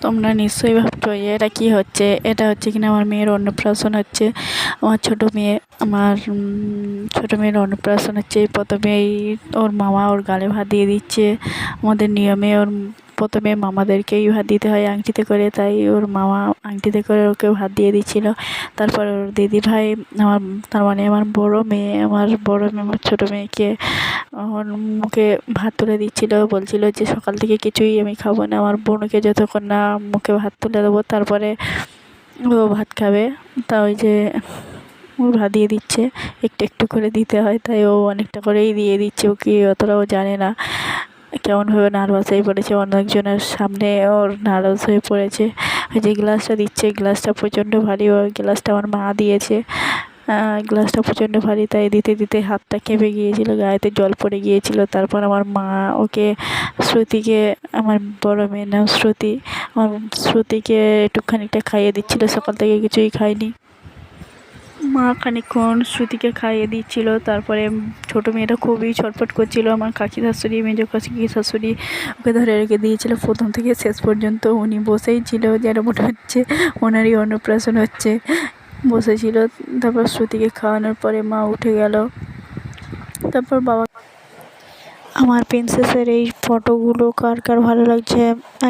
তোমরা নিশ্চয়ই ভাবছো যে এটা কি হচ্ছে। এটা হচ্ছে কিনা আমার মেয়ের অন্নপ্রাশন হচ্ছে। আমার ছোট মেয়ের অন্নপ্রাশন হচ্ছে। প্রথমেই ওর মামা ওর গালে ভাত দিয়ে দিচ্ছে। আমাদের নিয়মে ওর প্রথমে মামাদেরকেই ভাত দিতে হয় আংটিতে করে, তাই ওর মামা আংটিতে করে ওকে ভাত দিয়ে দিচ্ছিল। তারপর ওর দিদি ভাই তার মানে আমার বড় মেয়ে আমার ছোট মেয়েকে ওর মুখে ভাত তুলে দিচ্ছিল। বলছিল যে সকাল থেকে কিছুই আমি খাবো না, আমার বোনকে যতক্ষণ না মুখে ভাত তুলে দেবো তারপরে ও ভাত খাবে। তা ওই যে ও ভাত দিয়ে দিচ্ছে, একটু একটু করে দিতে হয়, তাই ও অনেকটা করেই দিয়ে দিচ্ছে। ও কি অতটাও জানে না, কেমনভাবে নার্ভাস হয়ে পড়েছে, অনেকজনের সামনে ওর নার্ভাস হয়ে পড়েছে। যে গ্লাসটা দিচ্ছে গ্লাসটা প্রচণ্ড ভারী, ওই গ্লাসটা আমার মা দিয়েছে। গ্লাসটা প্রচণ্ড ভারী, তাই দিতে দিতে হাতটা কেঁপে গিয়েছিল, গায়েতে জল পড়ে গিয়েছিল। তারপর আমার মা ওকে শ্রুতিকে, আমার বড় মেয়ের নাম শ্রুতি, আমার শ্রুতিকে একটু খানিকটা খাইয়ে দিচ্ছিল, সকাল থেকে কিছুই খায়নি। মা খানিকক্ষণ শ্রুতিকে খাইয়ে দিচ্ছিল। তারপরে ছোটো মেয়েটা খুবই ছটফট করছিল। আমার কাকি শাশুড়ি, মেজ কাকি শাশুড়ি ওকে ধরে রেখে দিয়েছিল। প্রথম থেকে শেষ পর্যন্ত উনি বসেই ছিল, যেন মনে হচ্ছে ওনারই অন্নপ্রাশন হচ্ছে, বসেছিল। তারপর শ্রুতিকে খাওয়ানোর পরে মা উঠে গেল। তারপর বাবা। আমার প্রিন্সেসের এই ফটোগুলো কার কার ভালো লাগছে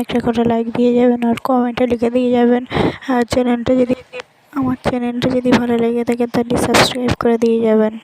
একটা করে লাইক দিয়ে যাবেন আর কমেন্টে লিখে দিয়ে যাবেন। আর আমার চ্যানেলটা যদি ভালো লেগে থাকে তাহলে সাবস্ক্রাইব করে দিয়ে যাবেন।